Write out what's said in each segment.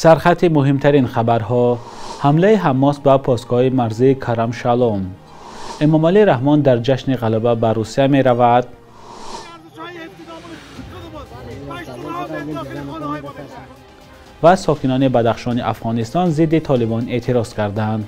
سرخط مهمترین خبرها: حمله حماس به پاسگاه مرزی کرم شالوم. امامعلی رحمان در جشن غلبه بر روسیه می رود. و ساکنان بدخشان افغانستان ضد طالبان اعتراض کردند.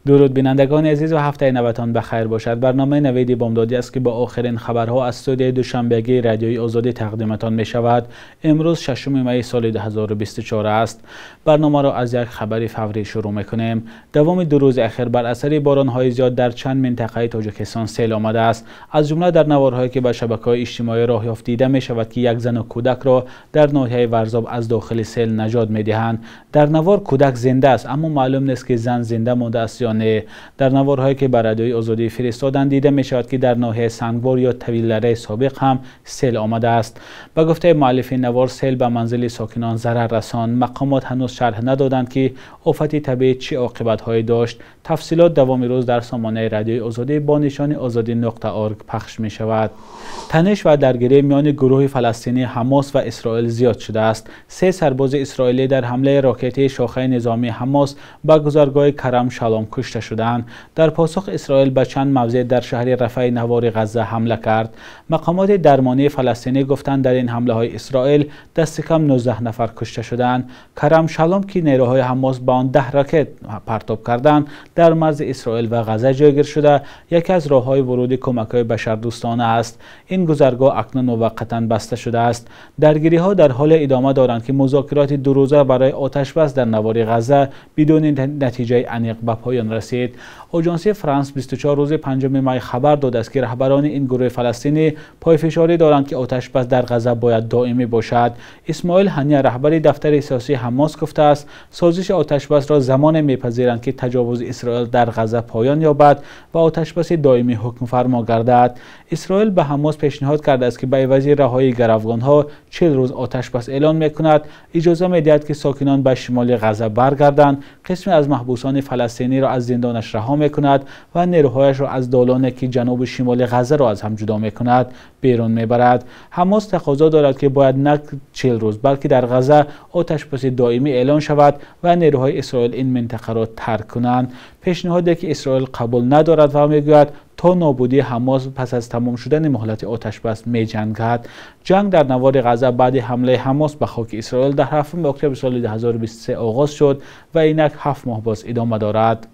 درود بینندگان عزیز و هفته نوتان بخیر باشد. برنامه نوید بامدادی است که با آخرین خبرها از استودیوی دوشنبگی رادیوی آزادی تقدیمتان می شود. امروز 6 می سال 2024 است. برنامه را از یک خبر فوری شروع می کنیم. دوام دو روز اخیر بر اثر باران‌های زیاد در چند منطقه تاجیکستان سیل آمده است. از جمله در نوارهایی که به شبکه‌های اجتماعی راه یافت دیده می شود که یک زن و کودک را در ناحیه ورزاب از داخل سیل نجات می دهند. در نوار کودک زنده است اما معلوم نیست که زن زنده مانده است یا نه. در نوارهایی که بر رادیوی آزادی فرستادن دیده می شود که در ناحیه سنگوار یا طویل‌دره سابق هم سیل آمده است. به گفته مؤلف نوار، سیل به منزل ساکنان ضرر رساند. مقامات هنوز شرح ندادند که آفت طبیعی چه عاقبت‌هایی داشت. تفصیلات دوام روز در سامانه رادیوی آزادی با نشان azadi.org پخش می شود. تنش و درگیری میان گروه فلسطینی حماس و اسرائیل زیاد شده است. 3 سرباز اسرائیلی در حمله راکتی شاخه نظامی حماس به گذرگاه کرم شالوم کشته شدند. در پاسخ اسرائیل به چند موضع در شهر رفح نوار غزه حمله کرد. مقامات درمانی فلسطینی گفتند در این حمله های اسرائیل دست کم 19 نفر کشته شدند. کرم شالوم که نیروهای حماس به آن 10 راکت پرتاب کردند در مرز اسرائیل و غزه جایگیر شده یکی از راههای ورود کمک‌های بشردوستانه است. این گذرگاه اکنون موقتا بسته شده است. درگیری ها در حال ادامه دارند که مذاکرات 2 روزه برای آتش بس در نوار غزه بدون نتیجه عمیق به پایان رسید. آژانس فرانس 24 روز 5 می خبر داده است که رهبران این گروه فلسطینی پایفشاری دارند که آتش بس در غزه باید دائمی باشد. اسماعیل هنیه رهبر دفتر سیاسی حماس گفته است سازش آتش بس را زمان میپذیرند که تجاوز اسرائیل در غزه پایان یابد و آتش بس دائمی حکم فرما گردد. اسرائیل به حماس پیشنهاد کرده است که به عوض رهایی گروگان‌ها 40 روز آتش بس اعلان می‌کند، اجازه می‌دهد که ساکنان به شمال غزه برگردند، قسمی از محبوسان فلسطینی را از زندانش رها می‌کند و نیروهایش را از دالانی که جنوب شمال غزه را از هم جدا می‌کند بیرون می‌برد. حماس تقاضا دارد که باید نه 40 روز بلکه در غزه آتش بس دائمی اعلان شود و نیروهای اسرائیل این منطقه را ترک کنند. پیشنهادی که اسرائیل قبول ندارد و میگوید تا نابودی حماس پس از تمام شدن مهلت آتش بس می جنگد. جنگ در نوار غزه بعد حمله حماس به خاک اسرائیل در 7 اکتبر سال 2023 آغاز شد و اینک 7 ماه باز ادامه دارد.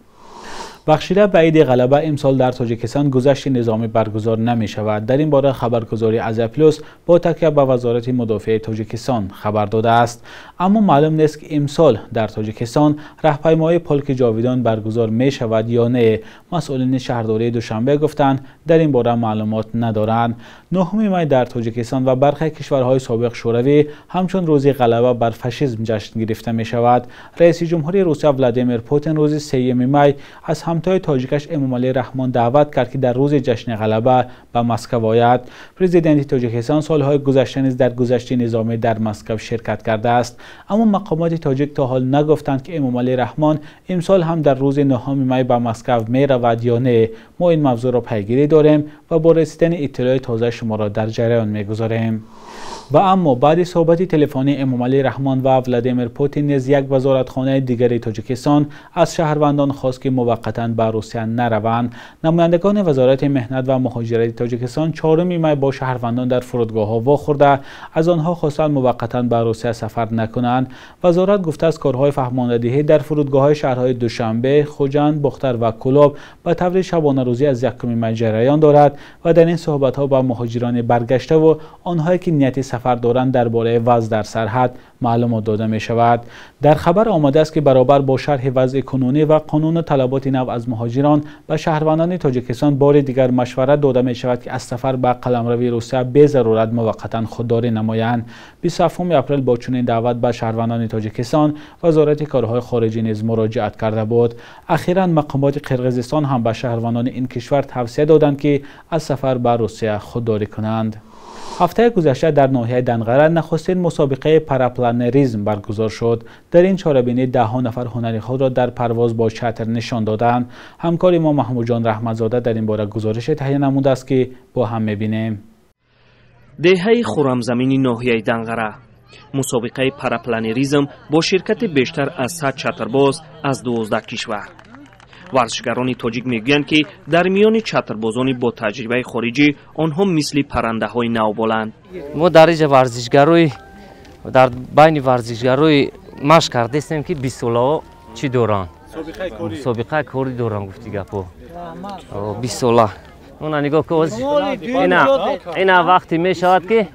بخشیده به عید غلبه امسال در تاجیکستان گذشت نظامی برگزار نمی شود. در این باره خبرگزاری ازیا پلوس با تکیه به وزارت مدافع تاجیکستان خبر داده است. اما معلوم نیست که امسال در تاجیکستان راهپیمایی پولک جاویدان برگزار می شود یا نه. مسئولین شهرداری دوشنبه گفتند در این باره معلومات ندارند. 9 می در تاجیکستان و برخی کشورهای سابق شوروی همچون روز غلبه بر فاشیسم جشن گرفته می شود. رئیس جمهوری روسیه ولادیمیر پوتین روز 3 می از همتای تاجیکش امامعلی رحمان دعوت کرد که در روز جشن غلبه به مسکو آید. پرزیدنت تاجیکستان سالهای گذشته نیز در گذشت نظامی در مسکو شرکت کرده است، اما مقامات تاجیک تا حال نگفتند که امامعلی رحمان امسال هم در روز 9 می به مسکو می رود یا نه. ما این موضوع را پیگیری داریم و با رسیدن اطلاع تازه شما را در جریان میگذاریم. و اما بعد صحبت تلفنی امامعلی رحمان و ولادیمیر پوتین نیز یک وزارتخانه دیگری تاجیکستان از شهروندان خواست که موقتا به روسیه نروند. نمایندگان وزارت مهنت و مهاجرت تاجیکستان 4 می با شهروندان در فرودگاه‌ها واخورده از آنها خواستند موقتا به روسیه سفر نکنند. وزارت گفته است کارهای فهماندهی در فرودگاه‌های شهرهای دوشنبه، خوجند، بختر و کلاب به طور شبانه روزی از 1 می جریان دارد و در این صحبت‌ها با مهاجران برگشته و آنهایی که نیت سفر دارند درباره وضع در سرحد معلومات داده می شود. در خبر آمده است که برابر با شرح وضع کنونی و قانون طلبات نو از مهاجران به شهروندان تاجیکستان بار دیگر مشورت داده می شود که از سفر به قلمروی روسیه به ضرورت موقتا خودداری نمایند. 27 اپریل با چنین دعوت به شهروندان تاجیکستان وزارت کارهای خارجه نیز مراجعت کرده بود. اخیراً مقامات قرقیزستان هم به شهروندان این کشور توصیه دادند که از سفر به روسیه خودداری کنند. هفته گذشته در ناحیه دنقره نخستین مسابقه پراپلانریزم برگزار شد. در این چاره‌بینی 10 نفر هنری خود را در پرواز با چتر نشان دادند. همکار ما محمود جان رحمتزاده در این باره گزارش تهیه نموده است که با هم می‌بینیم. деҳаи хуррамзамини ноҳияи Данғара. мусобиқаи парапланеризм бо ширкати бештар аз 100 чатарбоз аз 12 кишвар. варзишгарони тоҷик мегӯянд ки дар миёни чатарбозони бо таҷрибаи хориҷӣ онҳо мисли паррандаҳои навболанд. мо дар инҷа варзишгарои дар байни варзишгарои машқ кардестем ки 20 солаҳо чӣ доранд. мусобиқаи кори доранд гуфти гапо 20 сола. Уна нигоҳ кун. Ина вақте мешавад ки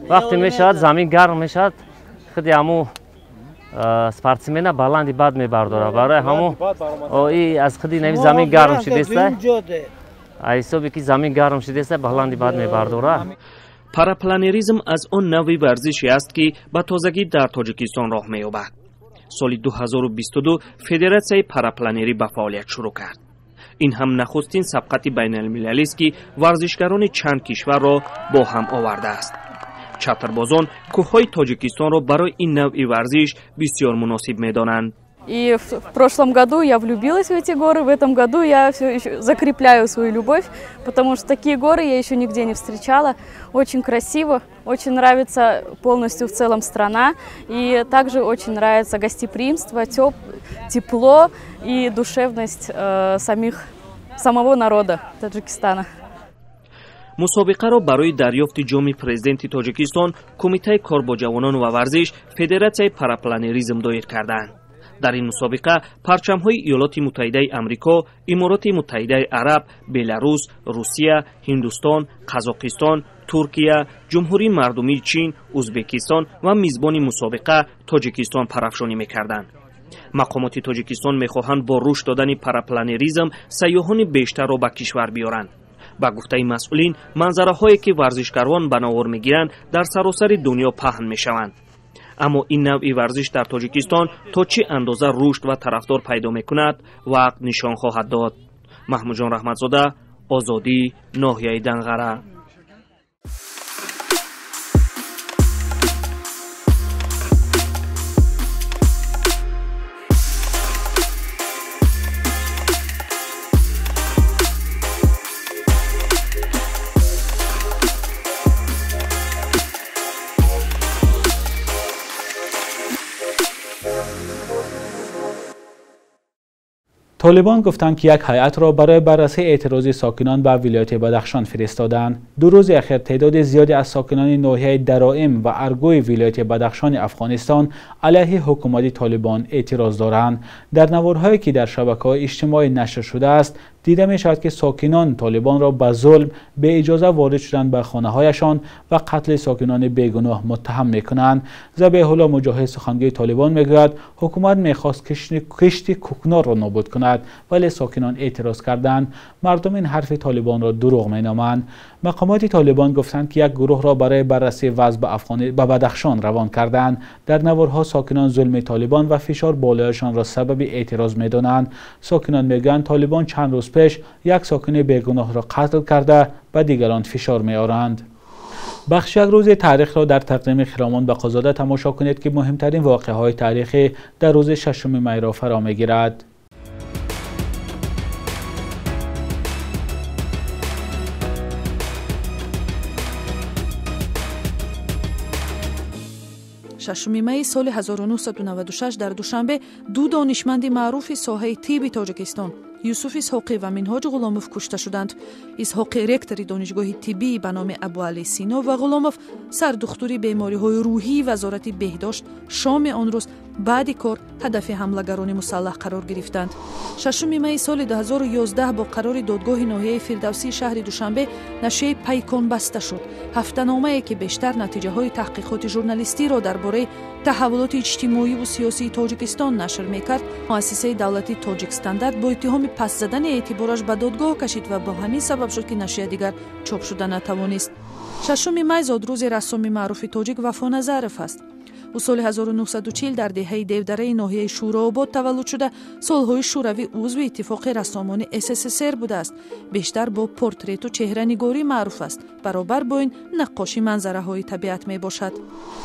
вақте мешавад замин гарм мешавад. худи ҳамун спортсмена баланди бад мебардорад. барои ҳамун аз худи нами замин гарм шидеста. ай ҳисоби ки замин гарм шидеста баланди бад мебардорад. парапланеризм аз он навъи варзише аст ки ба тозагӣ дар Тоҷикистон роҳ меёбад. соли 2022 федератсияи парапланерӣ ба фаъолият шурӯъ кард. ин ҳам нахустин сабқати байналмилалист ки варзишгарони чанд кишварро бо ҳам овардааст. чатарбозон кӯҳҳои Тоҷикистонро барои ин навъи варзиш бисёр муносиб медонанд. И в прошлом году я влюбилась в эти горы, в этом году я все еще закрепляю свою любовь, потому что такие горы я еще нигде не встречала. Очень красиво, очень нравится полностью в целом страна, и также очень нравится гостеприимство, тепло и душевность самого народа Таджикистана. мусобиқаро барои дарёфти ҷоми президенти Тоҷикистон кумитаи кор бо ҷавонон ва варзиш федератсияи парапланеризм доир карданд. дар ин мусобиқа парчамҳои Иёлоти Муттаҳидаи Амрико, Имороти Муттаҳидаи Араб, Беларус, Русия, Ҳиндустон, Қазоқистон, Туркия, Ҷумҳурии Мардумии Чин, Узбекистон ва мизбони мусобиқа Тоҷикистон парафшонӣ мекарданд. мақомоти Тоҷикистон мехоҳанд бо рушд додани парапланеризм сайёҳони бештарро ба кишвар биёранд. ба гуфтаи масъулин, манзараҳое ки варзишгарон ба навор мегиранд дар саросари дунё паҳн мешаванд. аммо ин навъи варзиш дар Тоҷикистон то чӣ андоза рушд ва тарафдор пайдо мекунад, вақт нишон хоҳад дод. маҳмудҷон раҳматзода, Озодӣ, ноҳияи Данғара. طالبان گفتند که یک هیئت را برای بررسی اعتراض ساکنان به ولایت بدخشان فرستادند. 2 روز اخیر تعداد زیادی از ساکنان ناحیه درائم و ارگوی ولایت بدخشان افغانستان علیه حکومت طالبان اعتراض دارند. در نوارهایی که در شبکه‌های اجتماعی نشر شده است دیده می شود که ساکنان طالبان را به ظلم به اجازه وارد شدن به خانه‌هایشان و قتل ساکنان بیگناه متهم می کنند. ذبیح الله مجاهد سخنگوی طالبان میگوید حکومت میخواست کشت کوکنار را نابود کند ولی ساکنان اعتراض کردند. مردم این حرف طالبان را دروغ می نامند. مقامات طالبان گفتند که یک گروه را برای بررسی وضع به بدخشان روان کردند. در نوارها ساکنان ظلم طالبان و فشار بالایشان را سبب اعتراض می دانند. ساکنان میگویند طالبان چند روز پیش یک ساکن بیگناه را قتل کرده و دیگران فشار می آورند. بخش یک روز تاریخ را در تقدیم خرامان بقازاده تماشا کنید که مهمترین واقعه‌های تاریخی در روز 6 می را فرا می‌گیرد. ششم می سال 1996 در دوشنبه 2 دانشمند معروف ساحه طب تاجیکستان یوسف اسحاقی و منهاج غلاموف کشته شدند. اسحاقی رکتر دانشگاه طبی به نام ابوعلی سینا و غلاموف سردختور بیماری‌های روحی وزارت بهداشت شام آن روز بعد کار هدف حمله‌گران مسلح قرار گرفتند. 6 می سال 2011 با قرار دادگاه ناحیه فردوسی شهر دوشنبه نشریه پیکان بسته شد. هفته‌نامه‌ای که بیشتر نتیجه‌های تحقیقات ژورنالیستی را درباره تحولات اجتماعی و سیاسی تاجیکستان نشر می‌کرد، مؤسسه دولتی تاجیک استاندارد با اتهام پس زدن اعتبارش به دادگاه کشید و با همین سبب شد که نشریه دیگر چاپ شده نتوانست. 6 می زادروز رسام معروف تاجیک وفا نظرف است. او سال 1940 در دهه دیودره ناحیه شوراآباد تولد شده سالهای شوروی عضو اتفاق رسامان SSSR بوده است. بیشتر با پورترت و چهره‌نگاری معروف است. برابر با این نقاشی منظره‌های طبیعت میباشد.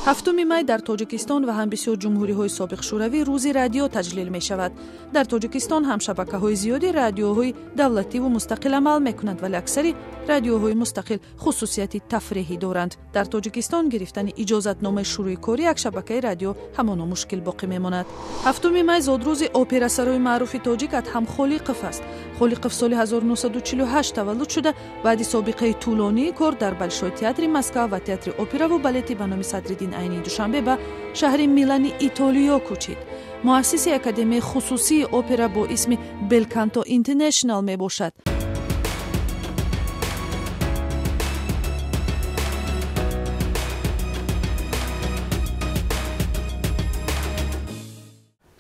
7 می در تاجیکستان و هم بسیار جمهوری‌های سابق شوروی روزی رادیو تجلیل می‌شود. در تاجیکستان هم شبکه‌های زیادی رادیوهای دولتی و مستقل عمل می‌کنند ولی اکثری رادیوهای مستقل خصوصیت تفریحی دارند. در تاجیکستان گرفتن اجازتنامه شروع کاری یک شبکه رادیو همان مشکل باقی میماند. 7 می زادروز اپرا سرای معروف تاجیک هم خالقف است. خالقف سال 1948 تولد شده بعد سابقه طولانی کار در بلشوی تئاتر مسکو و تئاتر اپرا و بالت به نام صدرالدین عینی دوشنبه به شهر میلان ایتالیا کوچید. مؤسس اکادمی خصوصی اپرا با اسم بلکانتو اینترنشنال می باشد.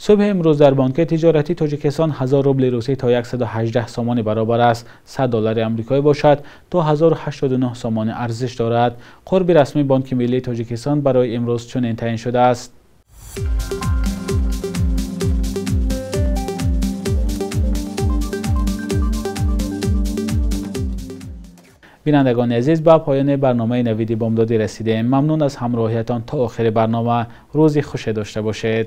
صبح امروز در بانک تجارتی تاجیکستان 1000 روبل روسی تا 118 سامان برابر است 100 دلار آمریکایی باشد تا 1089 سامان ارزش دارد. قرب رسمی بانک ملی تاجیکستان برای امروز چنین تعیین شده است. بینندگان عزیز، به پایان برنامه نوید بامدادی رسیدیم. ممنون از همراهیتان تا آخر برنامه. روزی خوش داشته باشید.